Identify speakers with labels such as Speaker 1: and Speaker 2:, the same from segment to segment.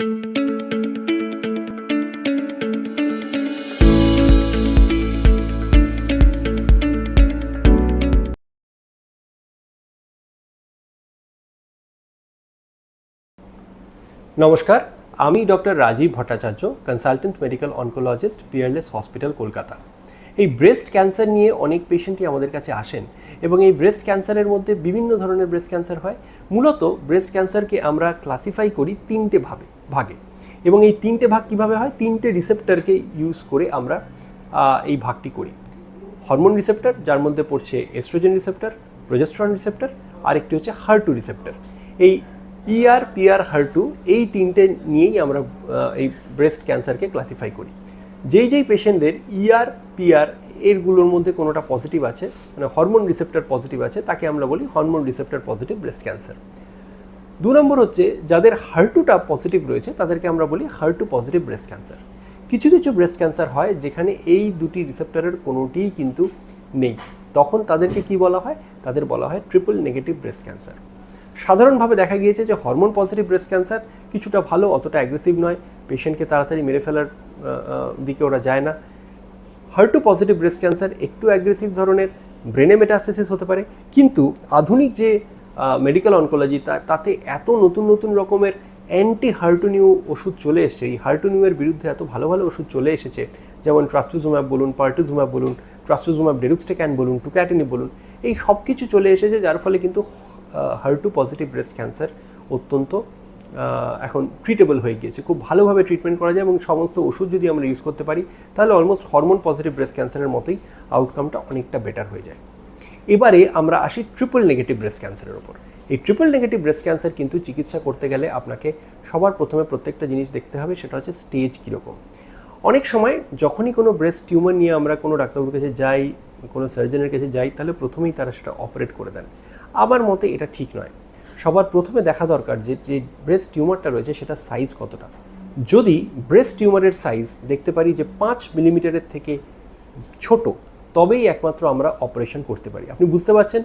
Speaker 1: নমস্কার, আমি doctor Rajib Bhattacharya, consultant medical oncologist, Peerless hospital, Kolkata. এই ব্রেস্ট ক্যান্সার নিয়ে অনেক পেশেন্টই আমাদের কাছে আসেন এবং এই ব্রেস্ট ক্যান্সারের মধ্যে বিভিন্ন ধরনের ব্রেস্ট ক্যান্সার হয়। মূলত ব্রেস্ট ক্যান্সারকে আমরা ক্লাসিফাই করি তিনটে ভাগে, এবং এই তিনটে ভাগ কীভাবে হয়, তিনটে রিসেপ্টরকে ইউজ করে আমরা এই ভাগটি করি। হরমোন রিসেপ্টর, যার মধ্যে পড়ছে এস্ট্রোজেন রিসেপ্টর, প্রোজেস্টেরন রিসেপ্টর, আরেকটি হচ্ছে HER2 রিসেপ্টর। এই ER, PR, HER2 এই তিনটে নিয়েই আমরা এই ব্রেস্ট ক্যান্সারকে ক্লাসিফাই করি। যেই পেশেন্টদের ER, PR এরগুলোর মধ্যে কোনোটা পজিটিভ আছে, মানে হরমোন রিসেপ্টর পজিটিভ আছে, তাকে আমরা বলি hormone receptor positive breast cancer. 2 নম্বর হচ্ছে যাদের HER2টা পজিটিভ রয়েছে তাদেরকে আমরা বলি HER2 পজিটিভ ব্রেস্ট ক্যান্সার। কিছু ব্রেস্ট ক্যান্সার হয় যেখানে এই দুটি রিসেপ্টরের কোনোটিই কিন্তু নেই, তখন তাদেরকে কি বলা হয়, তাদের বলা হয় ট্রিপল নেগেটিভ ব্রেস্ট ক্যান্সার। সাধারণভাবে দেখা গিয়েছে যে হরমোন পজিটিভ ব্রেস্ট ক্যান্সার কিছুটা ভালো, অতটা অ্যাগ্রেসিভ নয়, পেশেন্টকে তাড়াতাড়ি মেরে ফেলার দিকে ওরা যায় না। HER2 পজিটিভ ব্রেস্ট ক্যান্সার একটু অ্যাগ্রেসিভ ধরনের, ব্রেনে মেটাস্টেসিস হতে পারে, কিন্তু আধুনিক যে মেডিকেল অনকোলজি তাতে এত নতুন রকমের অ্যান্টি HER2/neu ওষুধ চলে এসেছে, এই HER2/neu এর বিরুদ্ধে এত ভালো ওষুধ চলে এসেছে, যেমন ট্রাস্টুজুম্যাব বলুন, পার্টুজুম্যাব বলুন, ট্রাস্টুজুম্যাব ডেরুক্সটেক্যান বলুন, টুক্যাটিনিব বলুন, এই সব কিছু চলে এসেছে, যার ফলে কিন্তু HER2 পজিটিভ ব্রেস্ট ক্যান্সার অত্যন্ত এখন ট্রিটেবল হয়ে গিয়েছে, খুব ভালোভাবে ট্রিটমেন্ট করা যায়, এবং সমস্ত ওষুধ যদি আমরা ইউজ করতে পারি তাহলে অলমোস্ট হরমোন পজিটিভ ব্রেস্ট ক্যান্সারের মতোই আউটকামটা অনেকটা বেটার হয়ে যায়। এবারে আমরা আসি ট্রিপল নেগেটিভ ব্রেস্ট ক্যান্সারের ওপর। এই ট্রিপল নেগেটিভ ব্রেস্ট ক্যান্সার কিন্তু চিকিৎসা করতে গেলে আপনাকে সবার প্রথমে প্রত্যেকটা জিনিস দেখতে হবে, সেটা হচ্ছে স্টেজ কীরকম। অনেক সময় যখনই কোনো ব্রেস্ট টিউমার নিয়ে আমরা কোনো ডাক্তারবাবুর কাছে যাই, কোনো সার্জনের কাছে যাই, তাহলে প্রথমেই তারা সেটা অপারেট করে দেন। আমার মতে এটা ঠিক নয়। সবার প্রথমে দেখা দরকার যে ব্রেস্ট টিউমারটা রয়েছে সেটা সাইজ কতটা। যদি ব্রেস্ট টিউমারের সাইজ দেখতে পারি যে 5 মিলিমিটারের থেকে ছোট, তবেই একমাত্র আমরা অপারেশন করতে পারি। আপনি বুঝতে পারছেন,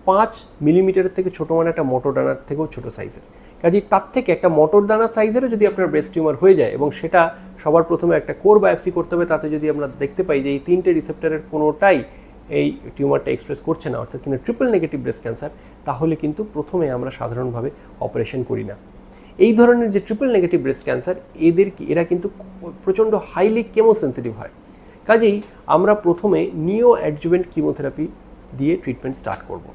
Speaker 1: 5 মিলিমিটারের থেকে ছোটো মানে একটা মটর দানার থেকেও ছোটো সাইজের। কাজেই তার থেকে একটা মটর দানা সাইজেরও যদি আপনার ব্রেস্ট টিউমার হয়ে যায়, এবং সেটা সবার প্রথমে একটা কোর বায়োপসি করতে হবে, তাতে যদি আমরা দেখতে পাই যে এই তিনটে রিসেপ্টরের কোনোটাই এই টিউমারটা এক্সপ্রেস করছে না, অর্থাৎ কিনা ট্রিপল নেগেটিভ ব্রেস্ট ক্যান্সার, তাহলে কিন্তু প্রথমে আমরা সাধারণভাবে অপারেশন করি না। এই ধরনের যে ট্রিপল নেগেটিভ ব্রেস্ট ক্যান্সার, এরা কিন্তু প্রচণ্ড হাইলি কেমোসেন্সিটিভ হয়। কাজেই আমরা প্রথমে নিও অ্যাডজুভেন্ট কিমোথেরাপি দিয়ে ট্রিটমেন্ট স্টার্ট করব।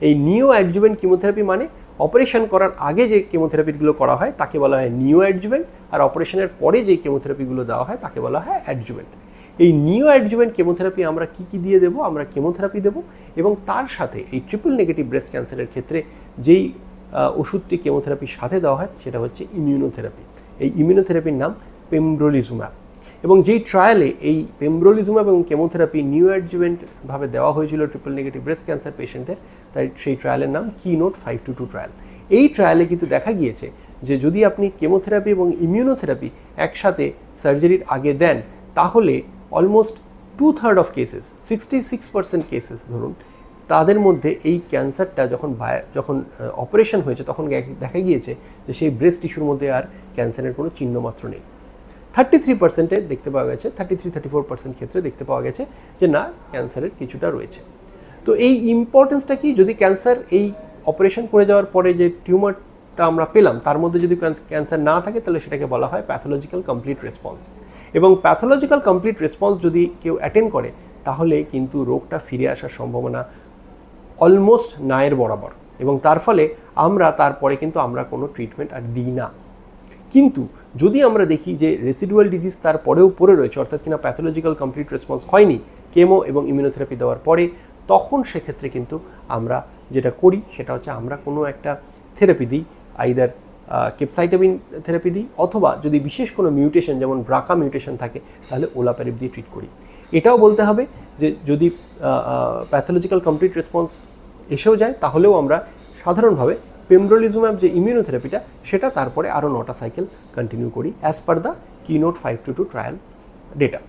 Speaker 1: এই নিও অ্যাডজুভেন্ট কিমোথেরাপি মানে অপারেশন করার আগে যে কেমোথেরাপিগুলো করা হয় তাকে বলা হয় নিও অ্যাডজুভেন্ট, আর অপারেশনের পরে যে কেমোথেরাপিগুলো দেওয়া হয় তাকে বলা হয় অ্যাডজুভেন্ট। এই নিও অ্যাডজুভেন্ট কেমোথেরাপি আমরা কী দিয়ে দেবো, আমরা কেমোথেরাপি দেবো, এবং তার সাথে এই ট্রিপল নেগেটিভ ব্রেস্ট ক্যান্সারের ক্ষেত্রে যেই ওষুধটি কেমোথেরাপির সাথে দেওয়া হয় সেটা হচ্ছে ইমিউনোথেরাপি। এই ইমিউনোথেরাপির নাম পেমব্রোলিজুম্যাব, এবং যেই ট্রায়ালে এই পেমব্রোলিজুম্যাব এবং কেমোথেরাপি নিও অ্যাডজুভেন্টভাবে দেওয়া হয়েছিল ট্রিপল নেগেটিভ ব্রেস্ট ক্যান্সার পেশেন্টদের, তাই সেই ট্রায়ালের নাম KEYNOTE 522 ট্রায়াল। এই ট্রায়ালে কিন্তু দেখা গিয়েছে যে যদি আপনি কেমোথেরাপি এবং ইমিউনোথেরাপি একসাথে সার্জারির আগে দেন, তাহলে অলমোস্ট 2/3 অফ কেসেস, 66% কেসেস ধরুন, তাদের মধ্যে এই ক্যান্সারটা যখন অপারেশন হয়েছে তখন দেখা গিয়েছে যে সেই ব্রেস্ট টিস্যুর মধ্যে আর ক্যান্সারের কোনো চিহ্নমাত্র নেই। 33%-এ দেখতে পাওয়া গেছে, 33-34% ক্ষেত্রে দেখতে পাওয়া গেছে যে না, ক্যান্সারের কিছুটা রয়েছে। তো এই ইম্পর্টেন্সটা কি, যদি ক্যান্সার এই অপারেশন করে যাওয়ার পরে যে টিউমারটা আমরা পেলাম তার মধ্যে যদি ক্যান্সার না থাকে, তাহলে সেটাকে বলা হয় প্যাথোলজিক্যাল কমপ্লিট রেসপন্স। এবং প্যাথোলজিক্যাল কমপ্লিট রেসপন্স যদি কেউ অ্যাটেন্ড করে, তাহলে কিন্তু রোগটা ফিরে আসার সম্ভাবনা অলমোস্ট নায়ের বরাবর, এবং তার ফলে তারপরে কিন্তু আমরা কোনো ট্রিটমেন্ট আর দিই না। কিন্তু যদি আমরা দেখি যে রেসিডুয়াল ডিজিজ তারপরেও পড়ে রয়েছে, অর্থাৎ কিনা প্যাথোলজিক্যাল কমপ্লিট রেসপন্স হয়নি কেমো এবং ইমিউনোথেরাপি দেওয়ার পরে, তখন সেক্ষেত্রে কিন্তু আমরা যেটা করি সেটা হচ্ছে আমরা কোনো একটা থেরাপি দিই, আইদার কেপসাইটামিন থেরাপি দিই, অথবা যদি বিশেষ কোনো মিউটেশন যেমন ব্রাকা মিউটেশন থাকে তাহলে ওলাপারিব দিয়ে ট্রিট করি। এটাও বলতে হবে যে যদি প্যাথোলজিক্যাল কমপ্লিট রেসপন্স এসেও যায়, তাহলেও আমরা সাধারণভাবে পেমব্রোলিজুম্যাব যে ইমিউনোথেরাপিটা সেটা তারপরে আরও 9টা সাইকেল কন্টিনিউ করি as per the KEYNOTE 522 trial data.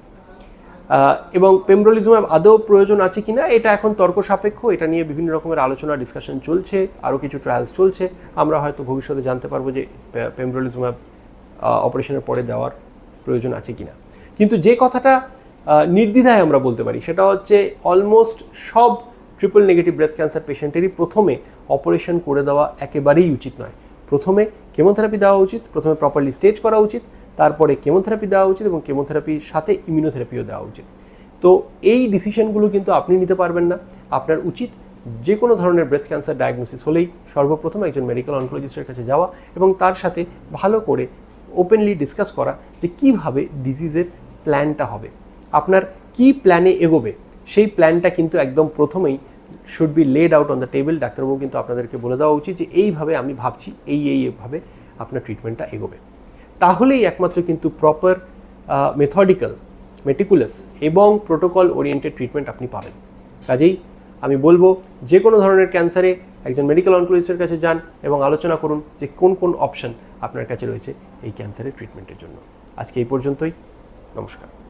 Speaker 1: এবং পেমব্রোলিজুম্যাব আদৌ প্রয়োজন আছে কিনা এটা এখন তর্ক সাপেক্ষ, এটা নিয়ে বিভিন্ন রকমের আলোচনা ডিসকাশন চলছে, আরও কিছু ট্রায়ালস চলছে। আমরা হয়তো ভবিষ্যতে জানতে পারবো যে পেমব্রোলিজুম্যাব অপারেশনের পরে দেওয়ার প্রয়োজন আছে কিনা। কিন্তু যে কথাটা নির্দ্বিধায় আমরা বলতে পারি সেটা হচ্ছে অলমোস্ট সব ট্রিপল নেগেটিভ ব্রেস্ট ক্যান্সার পেশেন্টেরই প্রথমে অপারেশন করে দেওয়া একেবারেই উচিত নয়। প্রথমে কেমোথেরাপি দেওয়া উচিত, প্রথমে প্রপারলি স্টেজ করা উচিত, তারপরে কেমোথেরাপি দেওয়া উচিত এবং কেমোথেরাপির সাথে ইমিউনোথেরাপিও দেওয়া উচিত। তো এই ডিসিশনগুলো কিন্তু আপনি নিতে পারবেন না। আপনার উচিত যে কোনো ধরনের ব্রেস্ট ক্যান্সার ডায়াগনোসিস হলেই সর্বপ্রথম একজন মেডিকেল অনকোলজিস্টের কাছে যাওয়া এবং তার সাথে ভালো করে ওপেনলি ডিসকাস করা যে কীভাবে ডিজিজের প্ল্যানটা হবে, আপনার কি প্ল্যানে এগোবে সেই প্ল্যানটা কিন্তু একদম প্রথমেই should be laid out on the table. ডাক্তারবাবু কিন্তু আপনাদেরকে বলে দেওয়া উচিত যে এইভাবে আমি ভাবছি, এইভাবে আপনার ট্রিটমেন্টটা এগোবে। তাহলেই একমাত্র কিন্তু প্রপার মেথডিক্যাল, মেটিকুলাস এবং প্রোটোকল ওরিয়েন্টেড ট্রিটমেন্ট আপনি পাবেন। কাজেই আমি বলবো যে কোনো ধরনের ক্যান্সারে একজন মেডিকেল অনকোলজিস্টের কাছে যান এবং আলোচনা করুন যে কোন কোন অপশন আপনার কাছে রয়েছে এই ক্যান্সারের ট্রিটমেন্টের জন্য। আজকে এই পর্যন্তই, নমস্কার।